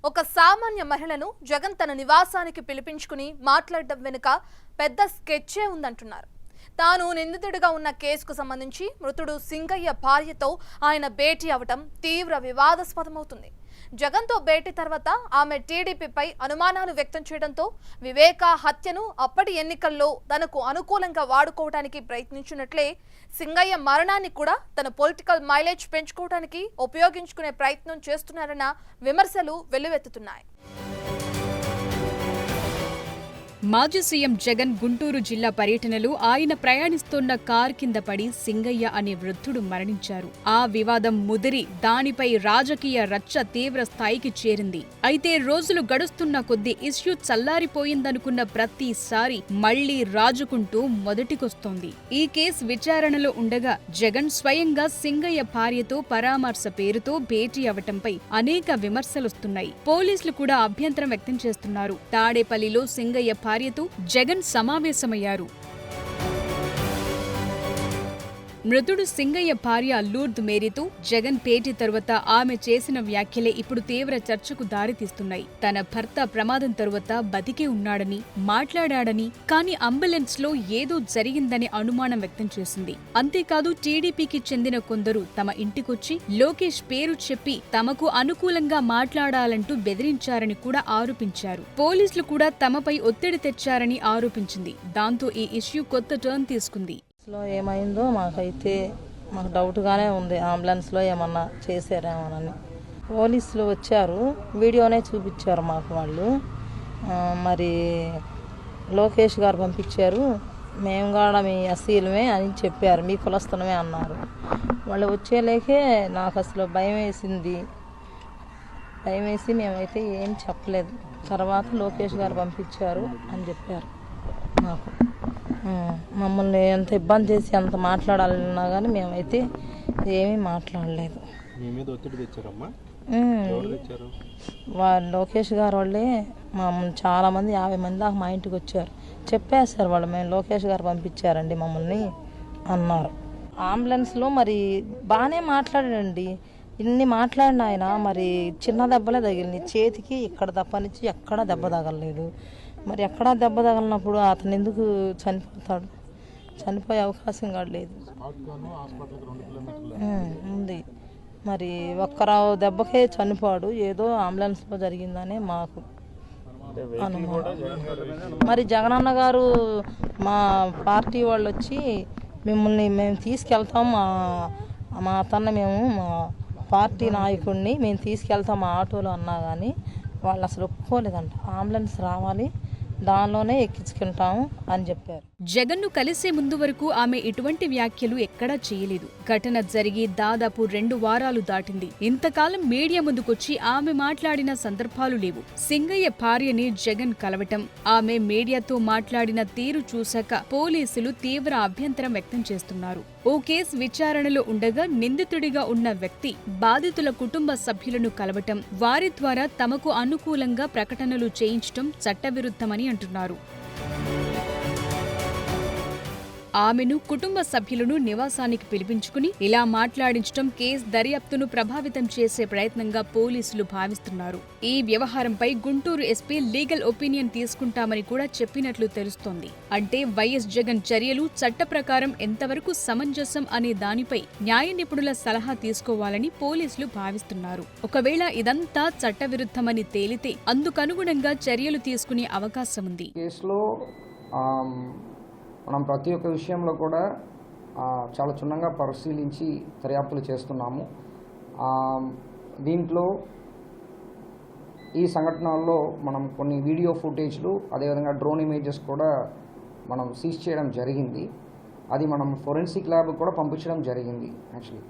ఒక సామాన్య మహిళను జగన్ తన నివాసానికి పిలిపించుకుని మాట్లాడడం వెనుక పెద్ద స్కెచ్చే ఉందంటున్నారు. తాను నిందితుడిగా ఉన్న కేసుకు సంబంధించి మృతుడు సింగయ్య భార్యతో ఆయన భేటీ అవటం తీవ్ర వివాదాస్పదమవుతుంది. జగన్తో భేటీ తర్వాత ఆమె టీడీపీపై అనుమానాలు వ్యక్తం చేయడంతో వివేక హత్యను అప్పటి ఎన్నికల్లో తనకు అనుకూలంగా వాడుకోవడానికి ప్రయత్నించినట్లే సింగయ్య మరణాన్ని కూడా తన పొలిటికల్ మైలేజ్ పెంచుకోవడానికి ఉపయోగించుకునే ప్రయత్నం చేస్తున్నారన్న విమర్శలు వెల్లువెత్తుతున్నాయి. మాజీ సీఎం జగన్ గుంటూరు జిల్లా పర్యటనలో ఆయన ప్రయాణిస్తోన్న కార్ కింద పడి సింగయ్య అనే వృద్ధుడు మరణించారు. ఆ వివాదం ముదిరి దానిపై రాజకీయ రచ్చ తీవ్ర స్థాయికి చేరింది. అయితే రోజులు గడుస్తున్న కొద్దీ ఇష్యూ చల్లారిపోయిందనుకున్న ప్రతిసారి మళ్లీ రాజుకుంటూ మొదటికొస్తోంది. ఈ కేసు విచారణలో ఉండగా జగన్ స్వయంగా సింగయ్య భార్యతో పరామర్శ పేరుతో భేటీ అవటంపై అనేక విమర్శలొస్తున్నాయి. పోలీసులు కూడా అభ్యంతరం వ్యక్తం చేస్తున్నారు. తాడేపల్లిలో సింగయ్య భార్యతో జగన్ సమావేశమయ్యారు. మృతుడు సింగయ్య భార్య లూర్ద్ మేరీతో జగన్ భేటీ తరువాత ఆమె చేసిన వ్యాఖ్యలే ఇప్పుడు తీవ్ర చర్చకు దారితీస్తున్నాయి. తన భర్త ప్రమాదం తరువాత బతికే ఉన్నాడని, మాట్లాడాడని, కానీ అంబులెన్స్ లో ఏదో జరిగిందని అనుమానం వ్యక్తం చేసింది. అంతేకాదు టీడీపీకి చెందిన కొందరు తమ ఇంటికొచ్చి లోకేష్ పేరు చెప్పి తమకు అనుకూలంగా మాట్లాడాలంటూ బెదిరించారని కూడా ఆరోపించారు. పోలీసులు కూడా తమపై ఒత్తిడి తెచ్చారని ఆరోపించింది. దాంతో ఈ ఇష్యూ కొత్త టర్న్ తీసుకుంది. ఏమైందో మాకు డౌట్గానే ఉంది. అంబులెన్స్లో ఏమన్నా చేశారేమోనని. పోలీసులు వచ్చారు, వీడియోనే చూపించారు మాకు. వాళ్ళు మరి లోకేష్ గారు పంపించారు, మేము కూడా మీ ఎస్సీలమే అని చెప్పారు, మీ కులస్తులమే అన్నారు. వాళ్ళు వచ్చేలేకే నాకు అసలు భయం వేసి మేమైతే ఏం చెప్పలేదు. తర్వాత లోకేష్ గారు పంపించారు అని చెప్పారు నాకు. మమ్మల్ని ఎంత ఇబ్బంది చేసి అంత మాట్లాడాలన్నా కానీ మేమైతే ఏమీ మాట్లాడలేదు. లోకేష్ గారు వాళ్ళే చాలామంది 50 మంది దాకా మా ఇంటికి వచ్చారు. చెప్పేశారు వాళ్ళు, మేము లోకేష్ గారు పంపించారండి మమ్మల్ని అన్నారు. అంబులెన్స్లో మరి బాగానే మాట్లాడండి, ఇన్ని మాట్లాడిన ఆయన మరి చిన్న దెబ్బలే తగిలింది చేతికి. ఇక్కడ తప్పనిచ్చి ఎక్కడా దెబ్బ తగలలేదు. మరి ఎక్కడా దెబ్బ తగలినప్పుడు అతను ఎందుకు చనిపోతాడు? చనిపోయే అవకాశం కూడా లేదు ఉంది. మరి ఒక్కరావు దెబ్బకే చనిపోడు, ఏదో అంబులెన్స్లో జరిగిందని మాకు అనుమానం. మరి జగనన్న గారు మా పార్టీ వాళ్ళు వచ్చి మేము తీసుకెళ్తాం, మా అతన్ని మా పార్టీ నాయకుడిని మేము తీసుకెళ్తాం మా ఆటోలో అన్నా కానీ వాళ్ళు అసలు ఒప్పుకోలేదంట. అంబులెన్స్ రావాలి, దానిలోనే ఎక్కించుకుంటాము అని చెప్పారు. జగన్ను కలిసే ముందు వరకు ఆమె ఇటువంటి వ్యాఖ్యలు ఎక్కడా చేయలేదు. ఘటన జరిగి దాదాపు 2 వారాలు దాటింది. ఇంతకాలం మీడియా ముందుకొచ్చి ఆమె మాట్లాడిన సందర్భాలు లేవు. సింగయ్య భార్యని జగన్ కలవటం, ఆమె మీడియాతో మాట్లాడిన తీరు చూశాక పోలీసులు తీవ్ర అభ్యంతరం వ్యక్తం చేస్తున్నారు. ఓ కేసు విచారణలో ఉండగా నిందితుడిగా ఉన్న వ్యక్తి బాధితుల కుటుంబ సభ్యులను కలవటం, వారి ద్వారా తమకు అనుకూలంగా ప్రకటనలు చేయించటం చట్టవిరుద్ధమని అంటున్నారు. ఆమెను కుటుంబ సభ్యులను నివాసానికి పిలిపించుకుని ఇలా మాట్లాడించడం కేసు దర్యాప్తును ప్రభావితం చేసే ప్రయత్నంగా పోలీసులు భావిస్తున్నారు. ఈ వ్యవహారంపై గుంటూరు ఎస్పీ లీగల్ ఒపీనియన్ తీసుకుంటామని కూడా చెప్పినట్లు తెలుస్తోంది. అంటే వైఎస్ జగన్ చర్యలు చట్ట ప్రకారం ఎంతవరకు సమంజసం అనే దానిపై న్యాయ నిపుణుల సలహా తీసుకోవాలని పోలీసులు భావిస్తున్నారు. ఒకవేళ ఇదంతా చట్టవిరుద్ధమని తేలితే అందుకనుగుణంగా చర్యలు తీసుకునే అవకాశం ఉంది. మనం ప్రతి ఒక్క విషయంలో కూడా చాలా క్షుణ్ణంగా పరిశీలించి దర్యాప్తులు చేస్తున్నాము. దీంట్లో ఈ సంఘటనల్లో మనం కొన్ని వీడియో ఫుటేజ్లు, అదేవిధంగా డ్రోన్ ఇమేజెస్ కూడా మనం సీజ్ చేయడం జరిగింది. అది మనం ఫోరెన్సిక్ ల్యాబ్ కూడా పంపించడం జరిగింది. యాక్చువల్లీ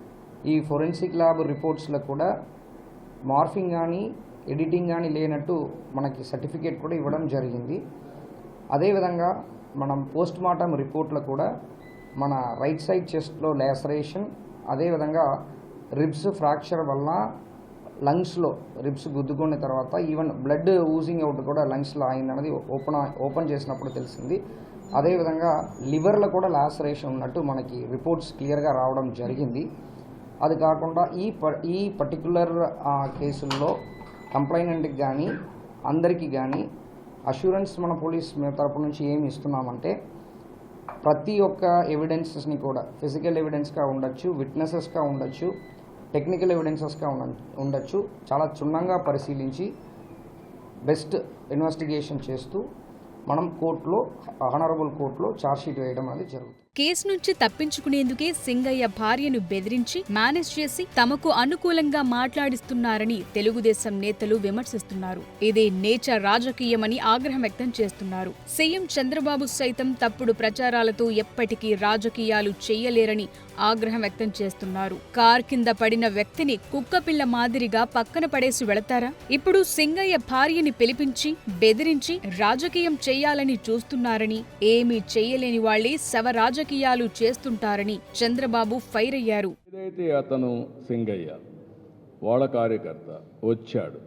ఈ ఫోరెన్సిక్ ల్యాబ్ రిపోర్ట్స్లో కూడా మార్ఫింగ్ కానీ ఎడిటింగ్ కానీ లేనట్టు మనకి సర్టిఫికేట్ కూడా ఇవ్వడం జరిగింది. అదేవిధంగా మనం పోస్ట్ మార్టం రిపోర్ట్లో కూడా మన రైట్ సైడ్ చెస్ట్లో లేసరేషన్, అదేవిధంగా రిబ్స్ ఫ్రాక్చర్ వలన లంగ్స్లో రిబ్స్ గుద్దుకున్న తర్వాత ఈవెన్ బ్లడ్ ఊజింగ్ అవుట్ కూడా లంగ్స్లో అయిందన్నది ఓపెన్ చేసినప్పుడు తెలిసింది. అదేవిధంగా లివర్లో కూడా లాసరేషన్ ఉన్నట్టు మనకి రిపోర్ట్స్ క్లియర్గా రావడం జరిగింది. అది కాకుండా ఈ పర్టికులర్ కేసుల్లో కంప్లైనెంట్కి కానీ అందరికీ కానీ అష్యూరెన్స్ మన పోలీస్ తరపు నుంచి ఏమి ఇస్తున్నామంటే ప్రతి ఒక్క ఎవిడెన్సెస్ని కూడా ఫిజికల్ ఎవిడెన్స్గా ఉండొచ్చు, విట్నెసెస్గా ఉండొచ్చు, టెక్నికల్ ఎవిడెన్సెస్గా ఉండొచ్చు, చాలా క్షుణ్ణంగా పరిశీలించి బెస్ట్ ఇన్వెస్టిగేషన్ చేస్తూ మనం కోర్టులో ఆనరబుల్ కోర్టులో ఛార్జ్షీట్ వేయడం అనేది జరుగుతుంది. కేసు నుంచి తప్పించుకునేందుకే సింగయ్య భార్యను బెదిరించి మేనేజ్ చేసి తమకు అనుకూలంగా మాట్లాడిస్తున్నారని తెలుగుదేశం నేతలు విమర్శిస్తున్నారు. ఇదే నీచ రాజకీయమని ఆగ్రహం వ్యక్తం చేస్తున్నారు. సీఎం చంద్రబాబు సైతం తప్పుడు ప్రచారాలతో ఎప్పటికీ రాజకీయాలు చేయలేరని ఆగ్రహం వ్యక్తం చేస్తున్నారు. కార్ కింద పడిన వ్యక్తిని కుక్కపిల్ల మాదిరిగా పక్కన పడేసి వెళతారా? ఇప్పుడు సింగయ్య భార్యని పిలిపించి బెదిరించి రాజకీయం చేయాలని చూస్తున్నారని, ఏమీ చేయలేని వాళ్లే శవ రాజకీయాలు చేస్తుంటారని చంద్రబాబు ఫైర్ అయ్యారు. ఏదైతే అతను సింగయ్య వాళ్ళ కార్యకర్త వచ్చాడు,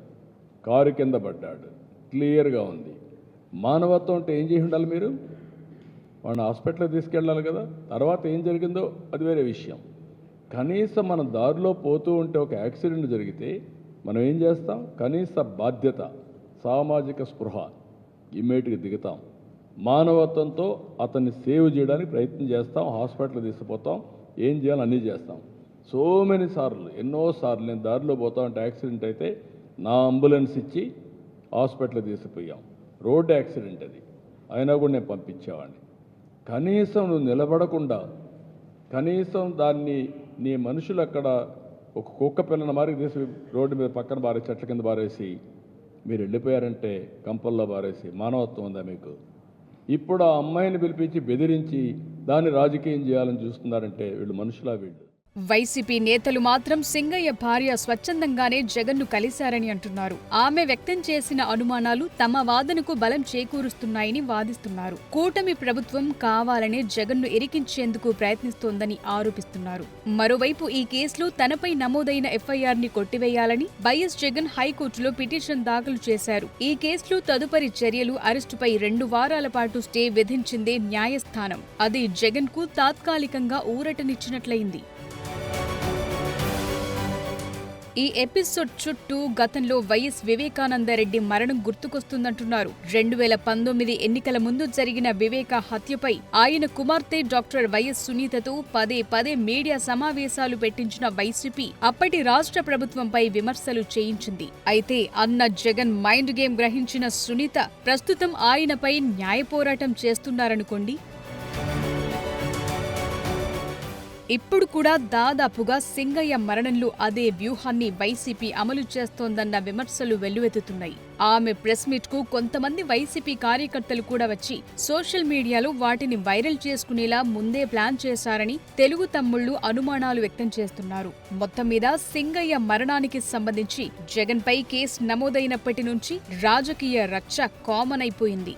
కారు కింద పడ్డాడు, క్లియర్గా ఉంది. మానవత్వం అంటే ఏం చేసి ఉండాలి? మీరు వాడిని హాస్పిటల్కి తీసుకెళ్ళాలి కదా. తర్వాత ఏం జరిగిందో అది వేరే విషయం. కనీసం మనం దారిలో పోతూ ఉంటే ఒక యాక్సిడెంట్ జరిగితే మనం ఏం చేస్తాం? కనీస బాధ్యత, సామాజిక స్పృహ ఇమ్మీడియట్గా దిగుతాం. మానవత్వంతో అతన్ని సేవ్ చేయడానికి ప్రయత్నం చేస్తాం, హాస్పిటల్ తీసుకుపోతాం, ఏం చేయాలో అన్నీ చేస్తాం. సో మెనీ సార్లు, ఎన్నోసార్లు నేను దారిలో పోతా ఉంటే యాక్సిడెంట్ అయితే నా అంబులెన్స్ ఇచ్చి హాస్పిటల్ తీసుకుపోయాం. రోడ్ యాక్సిడెంట్ అది, అయినా కూడా నేను పంపించేవాడిని. కనీసం నువ్వు నిలబడకుండా, కనీసం దాన్ని నీ మనుషులు అక్కడ ఒక కుక్క పిల్లని మారికి తీసి రోడ్డు మీద పక్కన బారేసి, చెట్ల కింద బారేసి మీరు వెళ్ళిపోయారంటే, కంపల్లో బారేసి మానవత్వం ఉందా మీకు? ఇప్పుడు ఆ అమ్మాయిని పిలిపించి బెదిరించి దాన్ని రాజకీయం చేయాలని చూస్తున్నారంటే వీళ్ళు మనుషులా? వీళ్ళు వైసీపీ నేతలు మాత్రం సింగయ్య భార్య స్వచ్ఛందంగానే జగన్ను కలిశారని అంటున్నారు. ఆమె వ్యక్తం చేసిన అనుమానాలు తమ వాదనకు బలం చేకూరుస్తున్నాయని వాదిస్తున్నారు. కూటమి ప్రభుత్వం కావాలనే జగన్ను ఇరికించేందుకు ప్రయత్నిస్తోందని ఆరోపిస్తున్నారు. మరోవైపు ఈ కేసులో తనపై నమోదైన ఎఫ్ఐఆర్ ని కొట్టివేయాలని వైఎస్ జగన్ హైకోర్టులో పిటిషన్ దాఖలు చేశారు. ఈ కేసులో తదుపరి చర్యలు, అరెస్టుపై 2 వారాల పాటు స్టే విధించిందే న్యాయస్థానం. అది జగన్ కు తాత్కాలికంగా ఊరటనిచ్చినట్లయింది. ఈ ఎపిసోడ్ చుట్టూ గతంలో వైఎస్ వివేకానందరెడ్డి మరణం గుర్తుకొస్తుందంటున్నారు. 2019 ఎన్నికల ముందు జరిగిన వివేక హత్యపై ఆయన కుమార్తె డాక్టర్ వైఎస్ సునీతతో పదే మీడియా సమావేశాలు పెట్టించిన వైసీపీ అప్పటి రాష్ట్ర ప్రభుత్వంపై విమర్శలు చేయించింది. అయితే అన్న జగన్ మైండ్ గేమ్ గ్రహించిన సునీత ప్రస్తుతం ఆయనపై న్యాయ పోరాటం చేస్తున్నారనుకోండి. ఇప్పుడు కూడా దాదాపుగా సింగయ్య మరణంలో అదే వ్యూహాన్ని వైసీపీ అమలు చేస్తోందన్న విమర్శలు వెల్లువెత్తుతున్నాయి. ఆమె ప్రెస్ మీట్ కు కొంతమంది వైసీపీ కార్యకర్తలు కూడా వచ్చి సోషల్ మీడియాలో వాటిని వైరల్ చేసుకునేలా ముందే ప్లాన్ చేశారని తెలుగు తమ్ముళ్లు అనుమానాలు వ్యక్తం చేస్తున్నారు. మొత్తం మీద సింగయ్య మరణానికి సంబంధించి జగన్ పై కేసు నమోదైనప్పటి నుంచి రాజకీయ రచ్చ కామన్ అయిపోయింది.